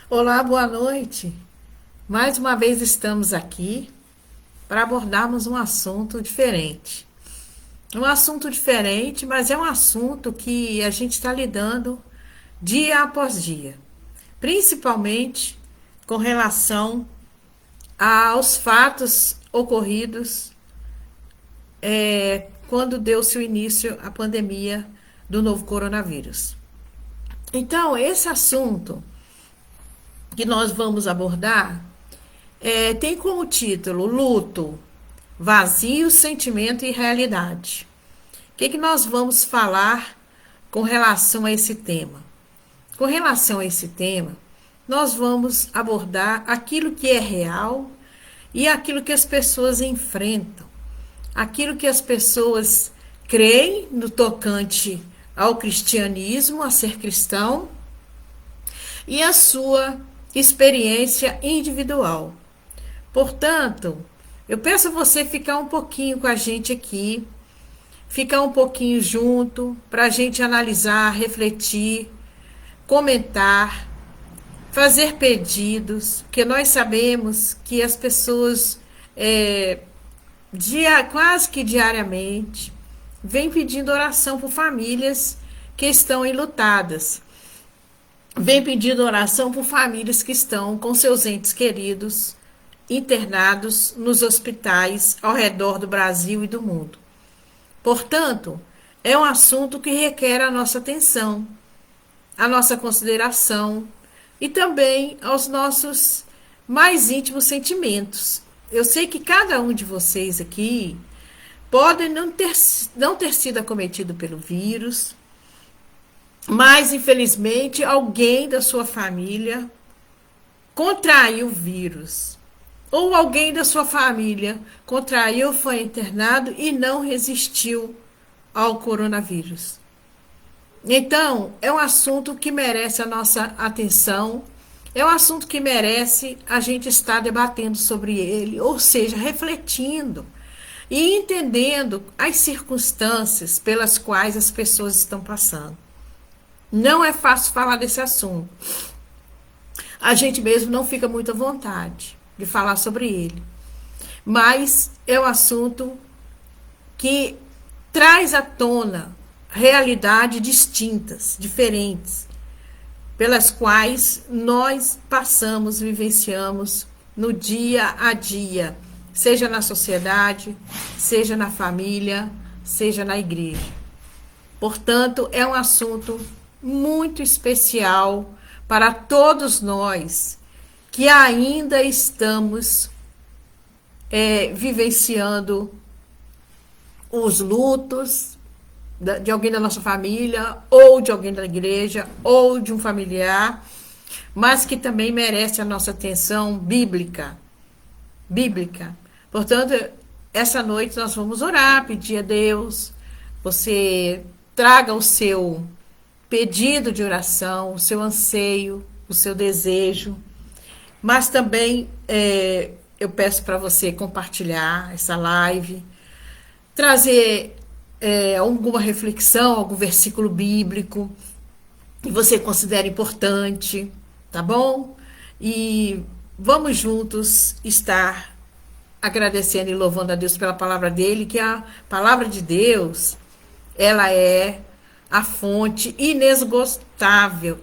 Olá, boa noite. Mais uma vez estamos aqui para abordarmos um assunto diferente. Um assunto diferente, mas é um assunto que a gente está lidando dia após dia, principalmente com relação aos fatos ocorridos quando deu-se o início à pandemia do novo coronavírus. Então, esse assunto que nós vamos abordar tem como título Luto, Vazio, Sentimento e Realidade. O que nós vamos falar com relação a esse tema? Com relação a esse tema, nós vamos abordar aquilo que é real e aquilo que as pessoas enfrentam, aquilo que as pessoas creem no tocante ao cristianismo, a ser cristão, e a sua experiência individual. Portanto, eu peço a você ficar um pouquinho com a gente aqui, ficar um pouquinho junto, para a gente analisar, refletir, comentar, fazer pedidos, porque nós sabemos que as pessoas, quase que diariamente, vêm pedindo oração por famílias que estão enlutadas, vêm pedindo oração por famílias que estão com seus entes queridos internados nos hospitais ao redor do Brasil e do mundo. Portanto, é um assunto que requer a nossa atenção, a nossa consideração e também aos nossos mais íntimos sentimentos. Eu sei que cada um de vocês aqui pode não ter sido acometido pelo vírus, mas infelizmente alguém da sua família contraiu o vírus. Ou alguém da sua família contraiu, foi internado e não resistiu ao coronavírus. Então, é um assunto que merece a nossa atenção, é um assunto que merece a gente estar debatendo sobre ele, ou seja, refletindo e entendendo as circunstâncias pelas quais as pessoas estão passando. Não é fácil falar desse assunto. A gente mesmo não fica muito à vontade de falar sobre ele. Mas é um assunto que traz à tona realidades distintas, diferentes, pelas quais nós passamos, vivenciamos no dia a dia, seja na sociedade, seja na família, seja na igreja. Portanto, é um assunto muito especial para todos nós que ainda estamos vivenciando os lutos de alguém da nossa família, ou de alguém da igreja, ou de um familiar, mas que também merece a nossa atenção bíblica. Bíblica. Portanto, essa noite nós vamos orar, pedir a Deus, você traga o seu pedido de oração, o seu anseio, o seu desejo, mas também eu peço para você compartilhar essa live, trazer alguma reflexão, algum versículo bíblico que você considera importante, tá bom? E vamos juntos estar agradecendo e louvando a Deus pela palavra dele, que a palavra de Deus, ela é a fonte inesgotável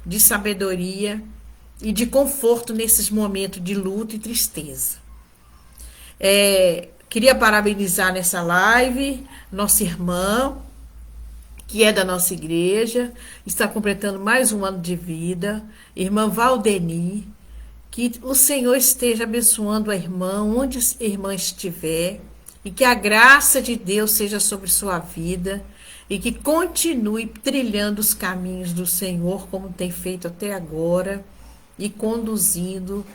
de sabedoria e de conforto nesses momentos de luto e tristeza. Queria parabenizar nessa live nossa irmã, que é da nossa igreja, está completando mais um ano de vida, irmã Valdeni, que o Senhor esteja abençoando a irmã, onde a irmã estiver, e que a graça de Deus seja sobre sua vida, e que continue trilhando os caminhos do Senhor, como tem feito até agora, e conduzindo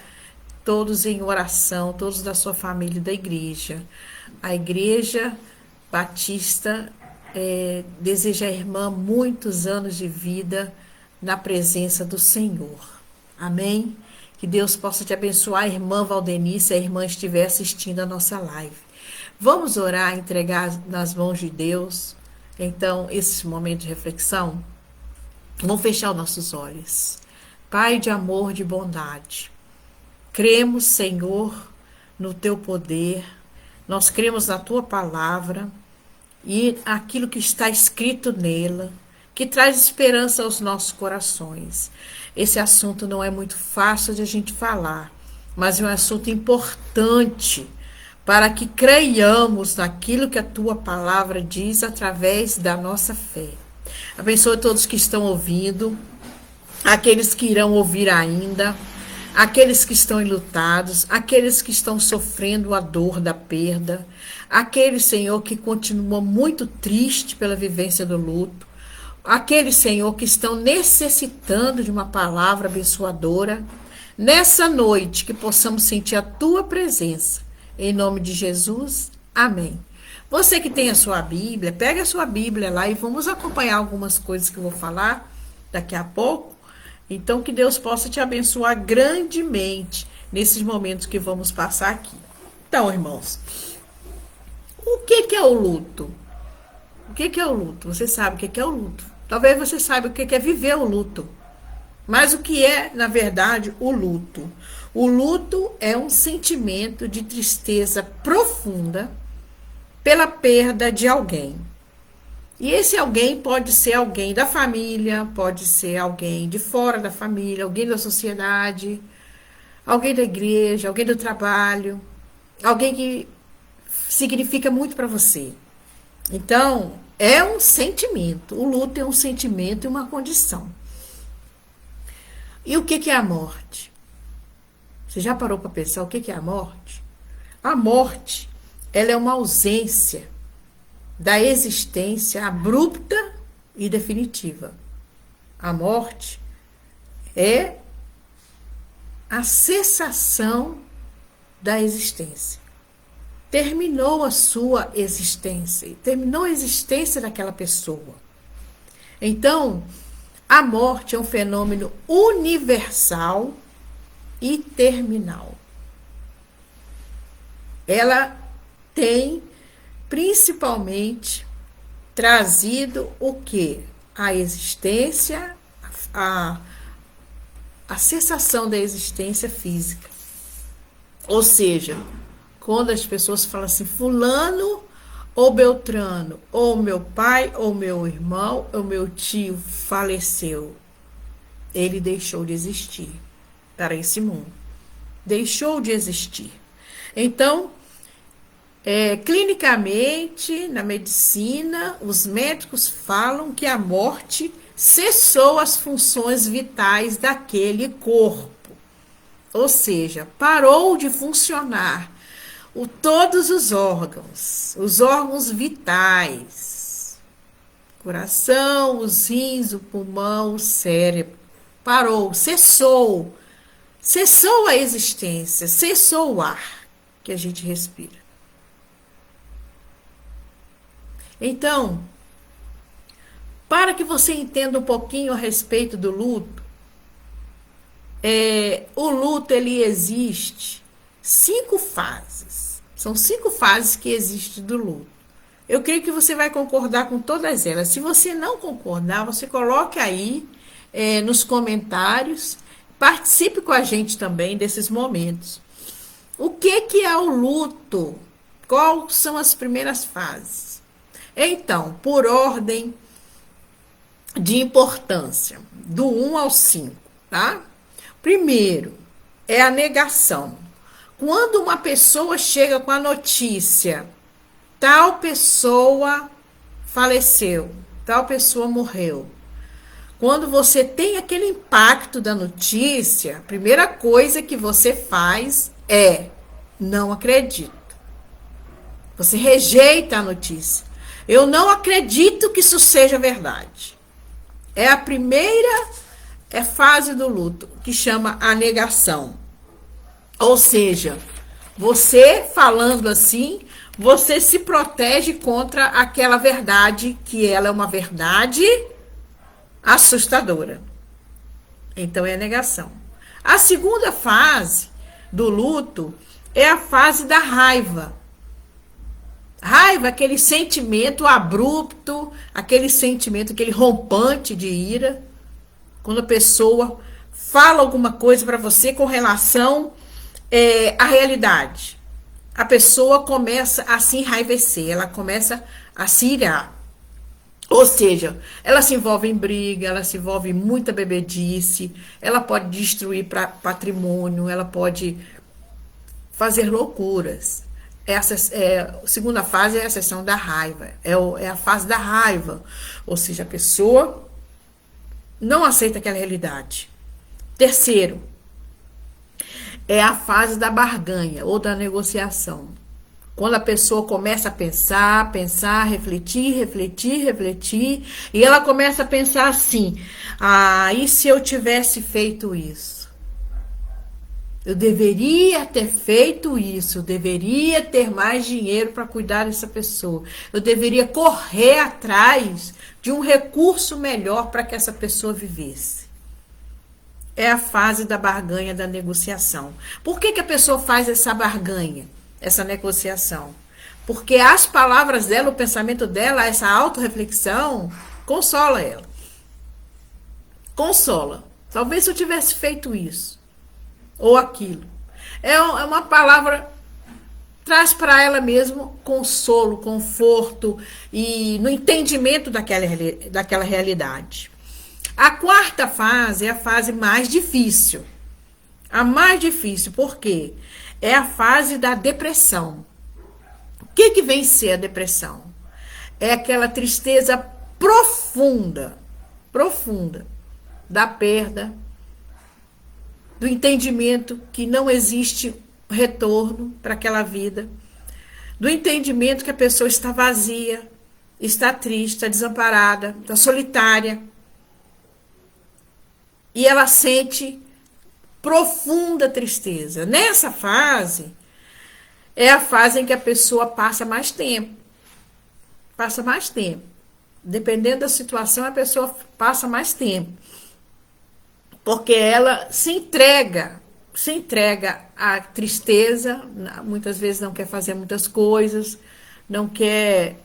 todos em oração, todos da sua família e da igreja. A Igreja Batista deseja à irmã muitos anos de vida na presença do Senhor. Amém? Que Deus possa te abençoar, irmã Valdenice, se a irmã estiver assistindo a nossa live. Vamos orar, entregar nas mãos de Deus, então, esse momento de reflexão? Vamos fechar os nossos olhos. Pai de amor, de bondade, cremos, Senhor, no teu poder, nós cremos na tua palavra e aquilo que está escrito nela, que traz esperança aos nossos corações. Esse assunto não é muito fácil de a gente falar, mas é um assunto importante para que creiamos naquilo que a tua palavra diz através da nossa fé. Abençoe todos que estão ouvindo, aqueles que irão ouvir ainda, aqueles que estão enlutados, aqueles que estão sofrendo a dor da perda, aqueles, Senhor, que continuam muito tristes pela vivência do luto, aqueles, Senhor, que estão necessitando de uma palavra abençoadora. Nessa noite, que possamos sentir a tua presença. Em nome de Jesus, amém. Você que tem a sua Bíblia, pega a sua Bíblia lá e vamos acompanhar algumas coisas que eu vou falar daqui a pouco. Então, que Deus possa te abençoar grandemente nesses momentos que vamos passar aqui. Então, irmãos, o que é o luto? O que é o luto? Você sabe o que é o luto. Talvez você saiba o que é viver o luto. Mas o que é, na verdade, o luto? O luto é um sentimento de tristeza profunda pela perda de alguém. E esse alguém pode ser alguém da família, pode ser alguém de fora da família, alguém da sociedade, alguém da igreja, alguém do trabalho, alguém que significa muito para você. Então, é um sentimento. O luto é um sentimento e uma condição. E o que é a morte? Você já parou para pensar o que é a morte? A morte, ela é uma ausência da existência abrupta e definitiva. A morte é a cessação da existência. Terminou a sua existência, terminou a existência daquela pessoa. Então, a morte é um fenômeno universal e terminal. Ela tem principalmente trazido o quê? A existência, a cessação da existência física. Ou seja, quando as pessoas falam assim, fulano ou Beltrano, ou meu pai, ou meu irmão, ou meu tio faleceu, ele deixou de existir para esse mundo. Deixou de existir. Então, clinicamente, na medicina, os médicos falam que a morte cessou as funções vitais daquele corpo. Ou seja, parou de funcionar todos os órgãos vitais, coração, os rins, o pulmão, o cérebro, parou, cessou a existência, cessou o ar que a gente respira. Então, para que você entenda um pouquinho a respeito do luto, o luto, ele existe 5 fases. São 5 fases que existem do luto. Eu creio que você vai concordar com todas elas. Se você não concordar, você coloque aí nos comentários. Participe com a gente também desses momentos. O que é o luto? Quais são as primeiras fases? Então, por ordem de importância, do 1 ao 5, tá? Primeiro, é a negação. Quando uma pessoa chega com a notícia, tal pessoa faleceu, tal pessoa morreu. Quando você tem aquele impacto da notícia, a primeira coisa que você faz é não acredito. Você rejeita a notícia. Eu não acredito que isso seja verdade. É a primeira fase do luto, que chama a negação. Ou seja, você falando assim, você se protege contra aquela verdade, que ela é uma verdade assustadora. Então é a negação. A segunda fase do luto é a fase da raiva. Raiva, aquele sentimento abrupto, aquele sentimento, aquele rompante de ira. Quando a pessoa fala alguma coisa para você com relação à realidade. A pessoa começa a se enraivecer, ela começa a se irar. Ou seja, ela se envolve em briga, ela se envolve em muita bebedice, ela pode destruir patrimônio, ela pode fazer loucuras. A segunda fase é a sessão da raiva, é a fase da raiva. Ou seja, a pessoa não aceita aquela realidade. Terceiro, é a fase da barganha ou da negociação. Quando a pessoa começa a pensar, refletir, e ela começa a pensar assim: e se eu tivesse feito isso? Eu deveria ter feito isso, eu deveria ter mais dinheiro para cuidar dessa pessoa. Eu deveria correr atrás de um recurso melhor para que essa pessoa vivesse. É a fase da barganha, da negociação. Por que a pessoa faz essa barganha, essa negociação? Porque as palavras dela, o pensamento dela, essa autorreflexão, consola ela. Consola. Talvez se eu tivesse feito isso, ou aquilo. É uma palavra, traz para ela mesmo consolo, conforto e no entendimento daquela realidade. A quarta fase é a fase mais difícil. A mais difícil, por quê? É a fase da depressão. O que vem ser a depressão? É aquela tristeza profunda da perda, do entendimento que não existe retorno para aquela vida, do entendimento que a pessoa está vazia, está triste, está desamparada, está solitária. E ela sente profunda tristeza. Nessa fase, é a fase em que a pessoa passa mais tempo. Passa mais tempo. Dependendo da situação, a pessoa passa mais tempo. Porque ela se entrega à tristeza, muitas vezes não quer fazer muitas coisas, não quer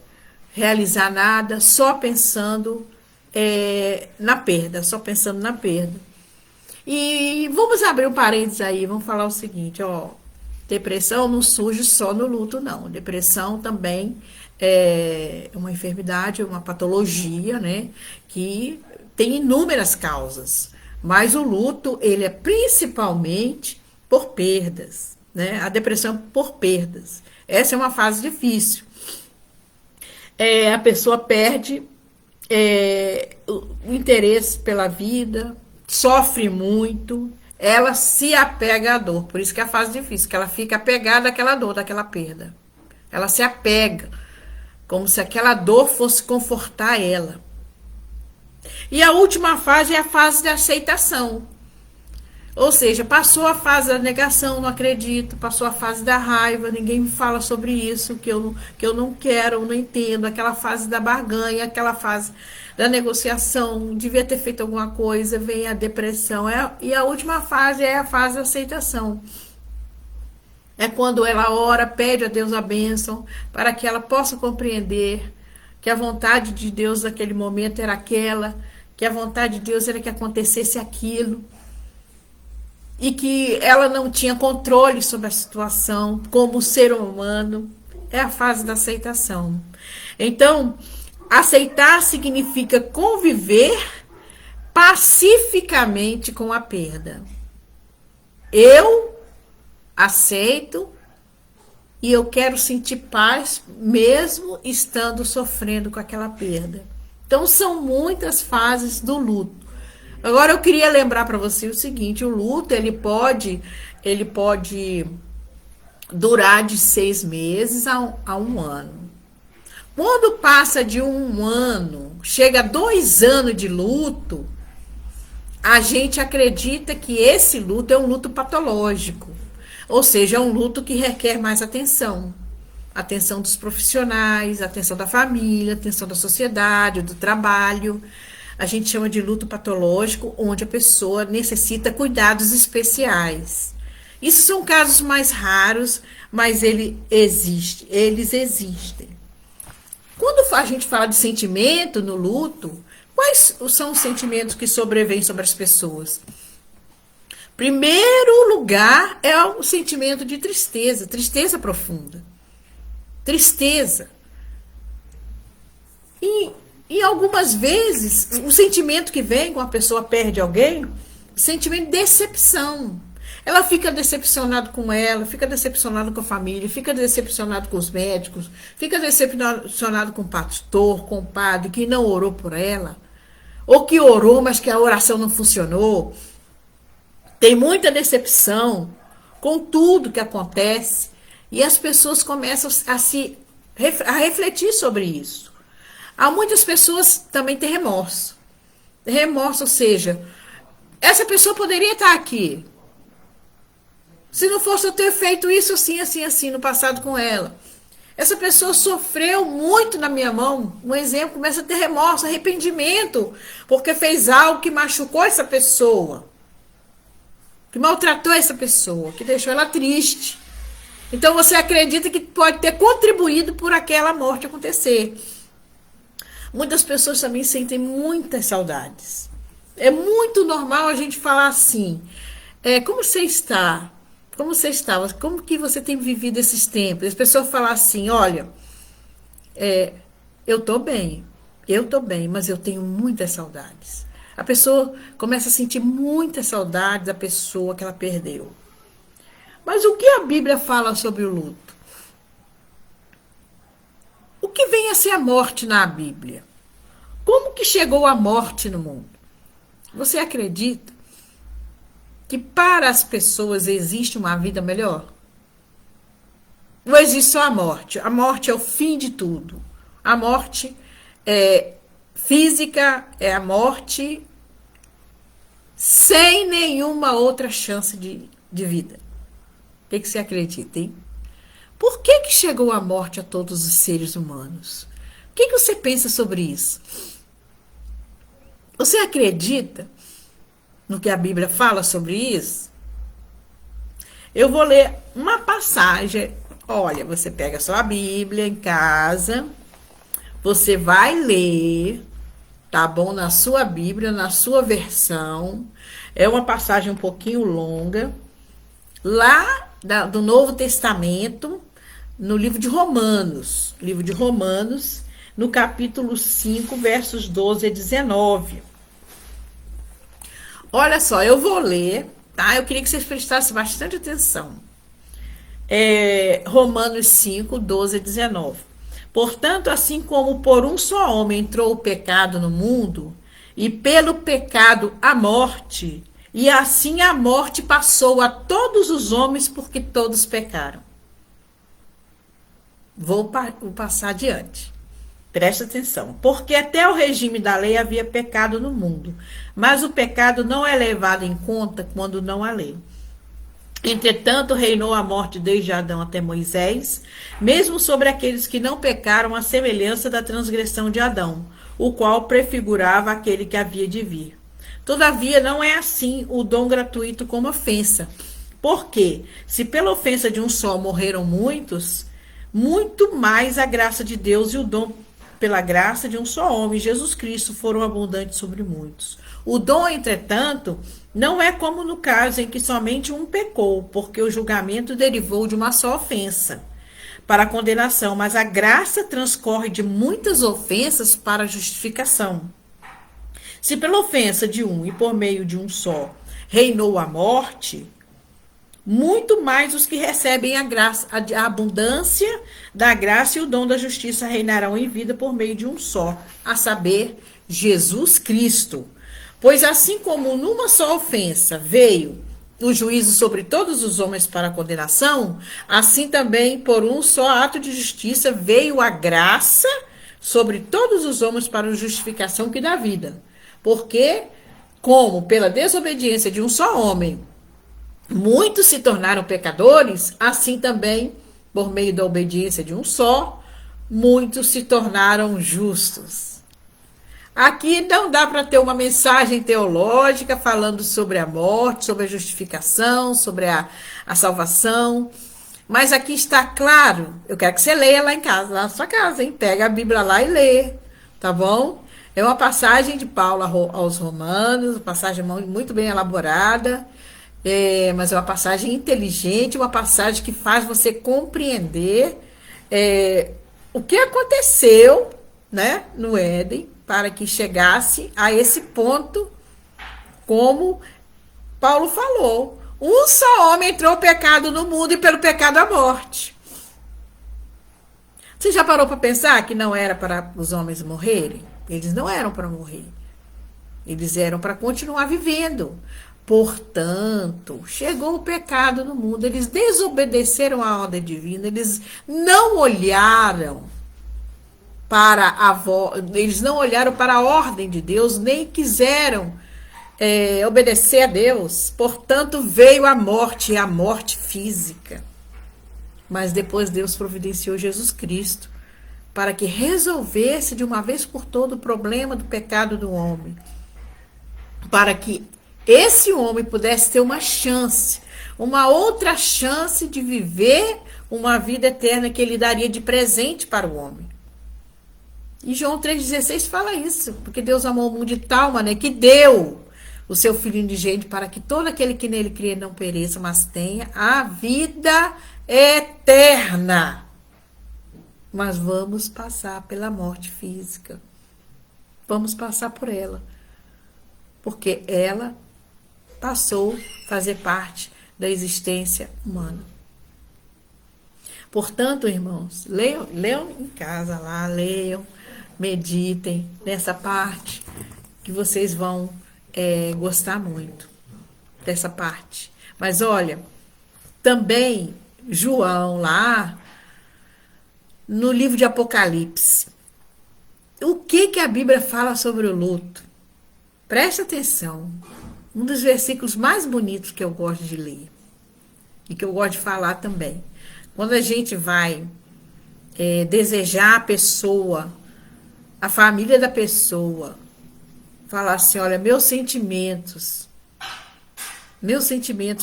realizar nada, só pensando na perda, só pensando na perda. E vamos abrir um parênteses aí, vamos falar o seguinte, depressão não surge só no luto, não. Depressão também é uma enfermidade, uma patologia, né, que tem inúmeras causas. Mas o luto, ele é principalmente por perdas, né? A depressão por perdas. Essa é uma fase difícil. A pessoa perde o interesse pela vida, sofre muito, ela se apega à dor. Por isso que é a fase difícil, que ela fica apegada àquela dor, daquela perda. Ela se apega, como se aquela dor fosse confortar ela. E a última fase é a fase de aceitação. Ou seja, passou a fase da negação, não acredito, passou a fase da raiva, ninguém me fala sobre isso, que eu não quero, eu não entendo, aquela fase da barganha, aquela fase da negociação, devia ter feito alguma coisa, vem a depressão. E a última fase é a fase da aceitação. É quando ela ora, pede a Deus a bênção, para que ela possa compreender que a vontade de Deus naquele momento era aquela, que a vontade de Deus era que acontecesse aquilo, e que ela não tinha controle sobre a situação como ser humano. É a fase da aceitação. Então, aceitar significa conviver pacificamente com a perda. Eu aceito e eu quero sentir paz mesmo estando sofrendo com aquela perda. Então, são muitas fases do luto. Agora, eu queria lembrar para você o seguinte: o luto, ele pode durar de 6 meses a um ano. Quando passa de 1 ano, chega a 2 anos de luto, a gente acredita que esse luto é um luto patológico. Ou seja, é um luto que requer mais atenção. Atenção dos profissionais, atenção da família, atenção da sociedade, do trabalho. A gente chama de luto patológico, onde a pessoa necessita cuidados especiais. Isso são casos mais raros, mas eles existem. Quando a gente fala de sentimento no luto, Quais são os sentimentos que sobrevêm sobre as pessoas? Primeiro lugar é o sentimento de tristeza, tristeza profunda. Tristeza. E algumas vezes, o sentimento que vem quando a pessoa perde alguém, o sentimento de decepção. Ela fica decepcionada com ela, fica decepcionada com a família, fica decepcionada com os médicos, fica decepcionada com o pastor, com o padre que não orou por ela, ou que orou, mas que a oração não funcionou. Tem muita decepção com tudo que acontece e as pessoas começam a refletir sobre isso. Há muitas pessoas também têm remorso. Remorso, ou seja, essa pessoa poderia estar aqui. Se não fosse eu ter feito isso assim, assim, assim no passado com ela. Essa pessoa sofreu muito na minha mão. Um exemplo, começa a ter remorso, arrependimento, porque fez algo que machucou essa pessoa, que maltratou essa pessoa, que deixou ela triste. Então você acredita que pode ter contribuído por aquela morte acontecer. Muitas pessoas também sentem muitas saudades. É muito normal a gente falar assim, como você está? Como você estava? Como que você tem vivido esses tempos? As pessoas falam assim, olha, eu estou bem, mas eu tenho muitas saudades. A pessoa começa a sentir muita saudade da pessoa que ela perdeu. Mas o que a Bíblia fala sobre o luto? O que vem a ser a morte na Bíblia? Como que chegou a morte no mundo? Você acredita que para as pessoas existe uma vida melhor? Não existe só a morte. A morte é o fim de tudo. A morte física é a morte sem nenhuma outra chance de vida. O que você acredita, hein? Por que chegou a morte a todos os seres humanos? O que você pensa sobre isso? Você acredita no que a Bíblia fala sobre isso? Eu vou ler uma passagem. Olha, você pega a sua Bíblia em casa, você vai ler, tá bom? Na sua Bíblia, na sua versão. É uma passagem um pouquinho longa. Lá do Novo Testamento, no livro de Romanos. Livro de Romanos, no capítulo 5, versos 12 a 19. Olha só, eu vou ler, tá? Eu queria que vocês prestassem bastante atenção. Romanos 5, 12 a 19. Portanto, assim como por um só homem entrou o pecado no mundo, e pelo pecado a morte, e assim a morte passou a todos os homens, porque todos pecaram. Vou passar adiante. Presta atenção. Porque até o regime da lei havia pecado no mundo, mas o pecado não é levado em conta quando não há lei. Entretanto, reinou a morte desde Adão até Moisés, mesmo sobre aqueles que não pecaram, à semelhança da transgressão de Adão, o qual prefigurava aquele que havia de vir. Todavia, não é assim o dom gratuito como ofensa. Porque, se pela ofensa de um só morreram muitos, muito mais a graça de Deus e o dom pela graça de um só homem, Jesus Cristo, foram abundantes sobre muitos. O dom, entretanto, não é como no caso em que somente um pecou, porque o julgamento derivou de uma só ofensa para a condenação, mas a graça transcorre de muitas ofensas para a justificação. Se pela ofensa de um e por meio de um só reinou a morte, muito mais os que recebem a graça, a abundância da graça e o dom da justiça reinarão em vida por meio de um só, a saber, Jesus Cristo. Pois assim como numa só ofensa veio o juízo sobre todos os homens para a condenação, assim também por um só ato de justiça veio a graça sobre todos os homens para a justificação que dá vida. Porque, como pela desobediência de um só homem, muitos se tornaram pecadores, assim também, por meio da obediência de um só, muitos se tornaram justos. Aqui não dá para ter uma mensagem teológica falando sobre a morte, sobre a justificação, sobre a salvação, mas aqui está claro. Eu quero que você leia lá em casa, lá na sua casa, hein? Pega a Bíblia lá e lê, tá bom? É uma passagem de Paulo aos Romanos, uma passagem muito bem elaborada, mas é uma passagem inteligente, uma passagem que faz você compreender o que aconteceu, né, no Éden, para que chegasse a esse ponto, como Paulo falou. Um só homem entrou o pecado no mundo e pelo pecado a morte. Você já parou para pensar que não era para os homens morrerem? Eles não eram para morrer. Eles eram para continuar vivendo. Portanto, chegou o pecado no mundo. Eles desobedeceram a ordem divina. Eles não olharam para eles não olharam para a ordem de Deus, nem quiseram obedecer a Deus. Portanto, veio a morte física. Mas depois Deus providenciou Jesus Cristo para que resolvesse de uma vez por todas o problema do pecado do homem. Para que esse homem pudesse ter uma chance, uma outra chance de viver uma vida eterna que ele daria de presente para o homem. E João 3,16 fala isso, porque Deus amou o mundo de tal maneira que deu o seu Filho unigênito para que todo aquele que nele crê não pereça, mas tenha a vida eterna. Mas vamos passar pela morte física. Vamos passar por ela. Porque ela passou a fazer parte da existência humana. Portanto, irmãos, leiam em casa lá, leiam, meditem nessa parte que vocês vão gostar muito dessa parte. Mas olha, também João lá no livro de Apocalipse, o que a Bíblia fala sobre o luto? Preste atenção, um dos versículos mais bonitos que eu gosto de ler e que eu gosto de falar também. Quando a gente vai desejar a pessoa, a família da pessoa, falar assim, olha, meus sentimentos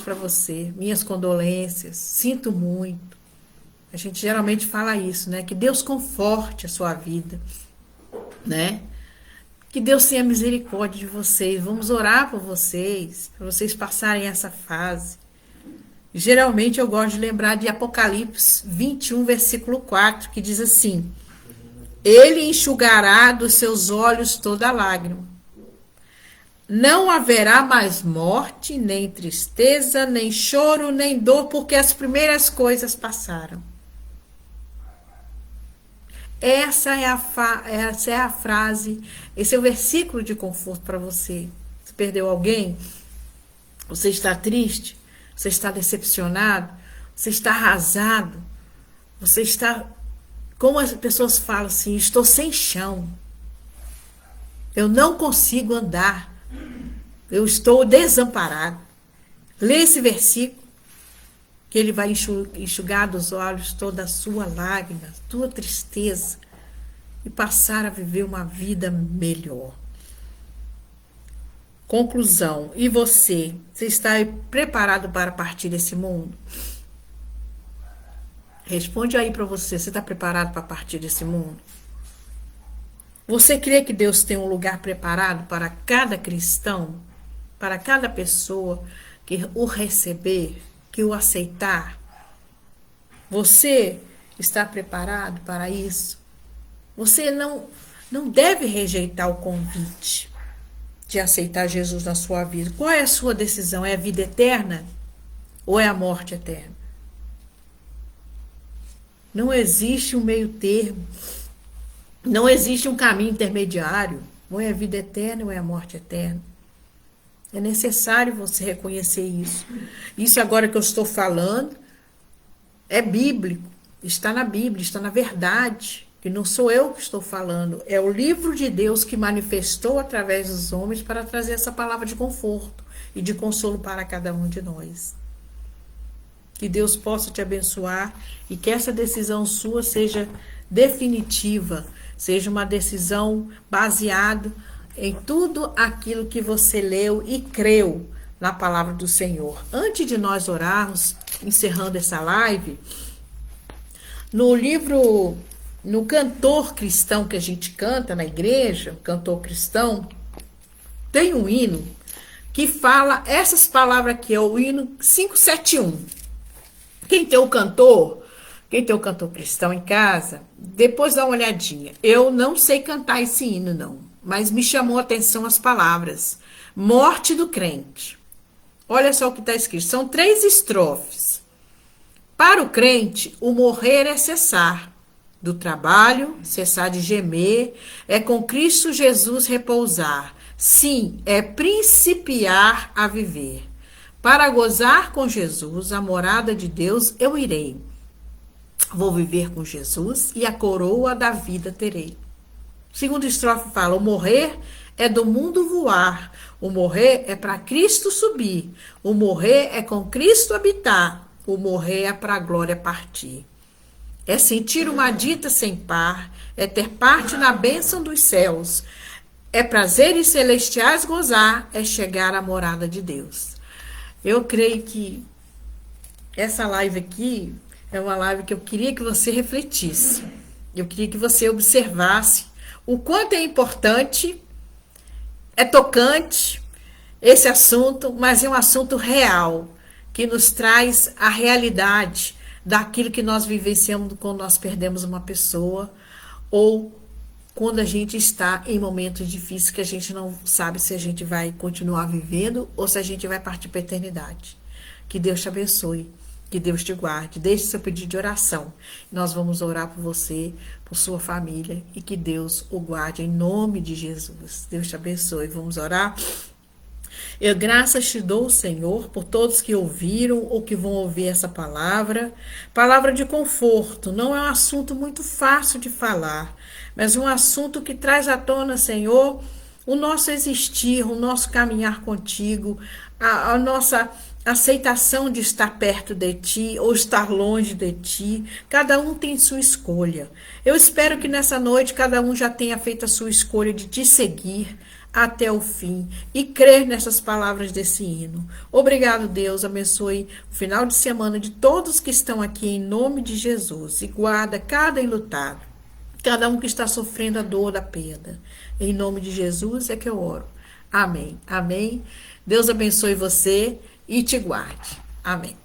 para você, minhas condolências, sinto muito. A gente geralmente fala isso, né? Que Deus conforte a sua vida, né? Que Deus tenha misericórdia de vocês. Vamos orar por vocês, para vocês passarem essa fase. Geralmente eu gosto de lembrar de Apocalipse 21, versículo 4, que diz assim: Ele enxugará dos seus olhos toda lágrima. Não haverá mais morte, nem tristeza, nem choro, nem dor, porque as primeiras coisas passaram. Essa é a frase, esse é o versículo de conforto para você. Você perdeu alguém? Você está triste? Você está decepcionado? Você está arrasado? Você está, como as pessoas falam assim, estou sem chão. Eu não consigo andar. Eu estou desamparado. Lê esse versículo, que ele vai enxugar dos olhos toda a sua lágrima, tua tristeza, e passar a viver uma vida melhor. Conclusão. E você? Você está preparado para partir desse mundo? Responde aí para você. Você está preparado para partir desse mundo? Você crê que Deus tem um lugar preparado para cada cristão? Para cada pessoa que o receber, que o aceitar? Você está preparado para isso? Você não deve rejeitar o convite de aceitar Jesus na sua vida. Qual é a sua decisão? É a vida eterna ou é a morte eterna? Não existe um meio termo. Não existe um caminho intermediário. Ou é a vida eterna ou é a morte eterna. É necessário você reconhecer isso. Isso agora que eu estou falando é bíblico. Está na Bíblia, está na verdade. Que não sou eu que estou falando. É o livro de Deus que manifestou através dos homens para trazer essa palavra de conforto e de consolo para cada um de nós. Que Deus possa te abençoar e que essa decisão sua seja definitiva, seja uma decisão baseada em tudo aquilo que você leu e creu na palavra do Senhor. Antes de nós orarmos, encerrando essa live, no livro no cantor cristão que a gente canta na igreja, cantor cristão, tem um hino que fala essas palavras aqui, é o hino 571. Quem tem o cantor cristão em casa, depois dá uma olhadinha. Eu não sei cantar esse hino, não, mas me chamou a atenção as palavras. Morte do crente. Olha só o que está escrito. São 3 estrofes. Para o crente, o morrer é cessar do trabalho, cessar de gemer, é com Cristo Jesus repousar. Sim, é principiar a viver. Para gozar com Jesus, a morada de Deus, eu irei. Vou viver com Jesus e a coroa da vida terei. Segunda estrofe fala, o morrer é do mundo voar, o morrer é para Cristo subir, o morrer é com Cristo habitar, o morrer é para a glória partir. É sentir uma dita sem par, é ter parte na bênção dos céus, é prazeres celestiais gozar, é chegar à morada de Deus. Eu creio que essa live aqui é uma live que eu queria que você refletisse, eu queria que você observasse o quanto é importante, é tocante esse assunto, mas é um assunto real, que nos traz a realidade daquilo que nós vivenciamos quando nós perdemos uma pessoa ou quando a gente está em momentos difíceis que a gente não sabe se a gente vai continuar vivendo ou se a gente vai partir para a eternidade. Que Deus te abençoe, que Deus te guarde. Deixe seu pedido de oração. Nós vamos orar por você, por sua família e que Deus o guarde em nome de Jesus. Deus te abençoe. Vamos orar? Eu graças te dou, Senhor, por todos que ouviram ou que vão ouvir essa palavra. Palavra de conforto. Não é um assunto muito fácil de falar, mas um assunto que traz à tona, Senhor, o nosso existir, o nosso caminhar contigo, a nossa aceitação de estar perto de ti ou estar longe de ti. Cada um tem sua escolha. Eu espero que nessa noite cada um já tenha feito a sua escolha de te seguir até o fim e crer nessas palavras desse hino. Obrigado, Deus, abençoe o final de semana de todos que estão aqui em nome de Jesus e guarda cada enlutado, cada um que está sofrendo a dor da perda. Em nome de Jesus é que eu oro. Amém. Amém. Deus abençoe você e te guarde. Amém.